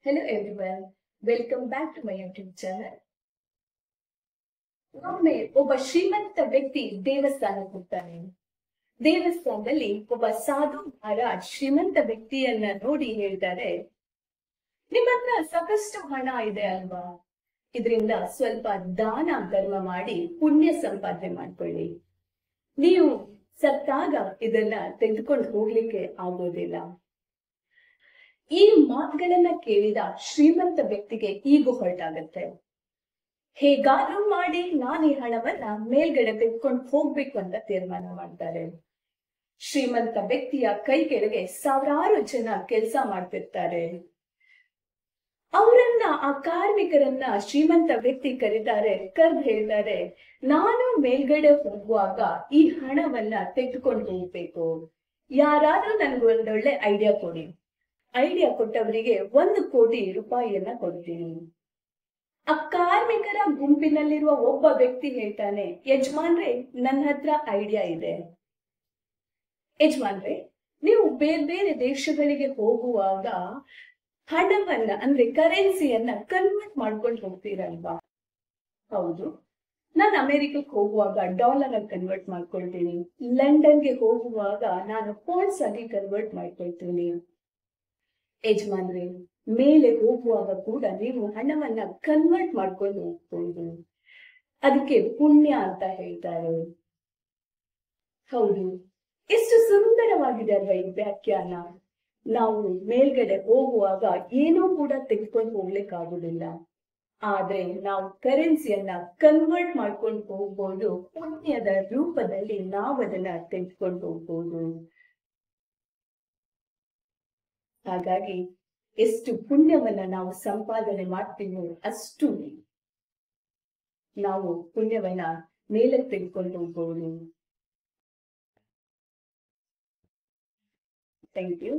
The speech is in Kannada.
Hello everyone, welcome back to my YouTube channel. ಒಮ್ಮೆ ಒಬ್ಬ ಶ್ರೀಮಂತ ವ್ಯಕ್ತಿ ದೇವಸ್ಥಾನಕ್ಕೆ ಹೋಗ್ತಾನೆ. ದೇವಸ್ಥಾನದಲ್ಲಿ ಒಬ್ಬ ಸಾಧು ಮಹಾರಾಜ್ ಶ್ರೀಮಂತ ವ್ಯಕ್ತಿಯನ್ನ ನೋಡಿ ಹೇಳ್ತಾರೆ, ನಿಮ್ಮ ಹತ್ರ ಸಾಕಷ್ಟು ಹಣ ಇದೆ ಅಲ್ವಾ, ಇದರಿಂದ ಸ್ವಲ್ಪ ದಾನ ಧರ್ಮ ಮಾಡಿ ಪುಣ್ಯ ಸಂಪಾದನೆ ಮಾಡ್ಕೊಳ್ಳಿ. ನೀವು ಸತ್ತಾಗ ಇದನ್ನ ತೆಗೆದುಕೊಂಡು ಹೋಗ್ಲಿಕ್ಕೆ ಆಗೋದಿಲ್ಲ. ಈ ಮಾತುಗಳನ್ನ ಕೇಳಿದ ಶ್ರೀಮಂತ ವ್ಯಕ್ತಿಗೆ ಈಗೋ ಹೊರಟಾಗತ್ತೆ. ಹೇಗಾದ್ರೂ ಮಾಡಿ ನಾನು ಈ ಹಣವನ್ನ ಮೇಲ್ಗಡೆ ತೆಗೆದುಕೊಂಡು ಹೋಗ್ಬೇಕು ಅಂತ ತೀರ್ಮಾನ ಮಾಡ್ತಾರೆ. ಶ್ರೀಮಂತ ವ್ಯಕ್ತಿಯ ಕೈ ಕೆಳಗೆ ಸಾವಿರಾರು ಜನ ಕೆಲಸ ಮಾಡ್ತಿರ್ತಾರೆ. ಅವರನ್ನ ಆ ಕಾರ್ಮಿಕರನ್ನ ಶ್ರೀಮಂತ ವ್ಯಕ್ತಿ ಕರೆದು ಹೇಳ್ತಾರೆ, ನಾನು ಮೇಲ್ಗಡೆ ಹೋಗುವಾಗ ಈ ಹಣವನ್ನ ತೆಗೆದುಕೊಂಡು ಹೋಗ್ಬೇಕು, ಯಾರಾದ್ರೂ ನನ್ಗೊಂದೊಳ್ಳೆ ಐಡಿಯಾ ಕೊಡಿ. ಐಡಿಯಾ ಕೊಟ್ಟವರಿಗೆ 1 ಕೋಟಿ ರೂಪಾಯಿಯನ್ನ ಕೊಡ್ತೀನಿ. ಆ ಕಾರ್ಮಿಕರ ಗುಂಪಿನಲ್ಲಿರುವ ಒಬ್ಬ ವ್ಯಕ್ತಿ ಹೇಳ್ತಾನೆ, ಯಜಮಾನ್ರೆ ನನ್ನ ಹತ್ರ ಐಡಿಯಾ ಇದೆ. ಯಜಮಾನ್ರೆ, ನೀವು ಬೇರೆ ಬೇರೆ ದೇಶಗಳಿಗೆ ಹೋಗುವಾಗ ಹಣವನ್ನ ಅಂದ್ರೆ ಕರೆನ್ಸಿಯನ್ನ ಕನ್ವರ್ಟ್ ಮಾಡ್ಕೊಂಡು ಹೋಗ್ತೀರಲ್ವಾ? ಹೌದು, ನಾನು ಅಮೆರಿಕಕ್ಕೆ ಹೋಗುವಾಗ ಡಾಲರ್ ಆಗಿ ಕನ್ವರ್ಟ್ ಮಾಡ್ಕೊಳ್ತೀನಿ. ಲಂಡನ್ಗೆ ಹೋಗುವಾಗ ನಾನು ಪೌಂಡ್ಸ್ ಆಗಿ ಕನ್ವರ್ಟ್ ಮಾಡ್ಕೊಳ್ತೀನಿ. ಯಜಮಾನ್ರೆ, ಮೇಲೆ ಹೋಗುವಾಗ ಕೂಡ ನೀವು ಹಣವನ್ನ ಕನ್ವರ್ಟ್ ಮಾಡ್ಕೊಂಡು ಹೋಗ್ಬೋದು, ಅದಕ್ಕೆ ಪುಣ್ಯ ಅಂತ ಹೇಳ್ತಾರೆ. ಹೌದು, ಎಷ್ಟು ಸುಂದರವಾಗಿದೆ ಅಲ್ವಾ ಈ ವ್ಯಾಖ್ಯಾನ. ನಾವು ಮೇಲ್ಗಡೆ ಹೋಗುವಾಗ ಏನೂ ಕೂಡ ತೆಗೆದುಕೊಂಡು ಹೋಗ್ಲಿಕ್ಕಾಗುದಿಲ್ಲ, ಆದ್ರೆ ನಾವು ಕರೆನ್ಸಿಯನ್ನ ಕನ್ವರ್ಟ್ ಮಾಡ್ಕೊಂಡು ಹೋಗ್ಬೋದು. ಪುಣ್ಯದ ರೂಪದಲ್ಲಿ ನಾವು ಅದನ್ನ ತೆಗೆದುಕೊಂಡು ಹೋಗ್ಬೋದು. ಹಾಗಾಗಿ ಎಷ್ಟು ಪುಣ್ಯವನ್ನ ನಾವು ಸಂಪಾದನೆ ಮಾಡ್ತೀವೋ ಅಷ್ಟು ನಾವು ಪುಣ್ಯವನ್ನ ಮೇಲಕ್ಕೆ ತೆಗೆದುಕೊಂಡು ಹೋಗ್ಬೋದು. Thank you.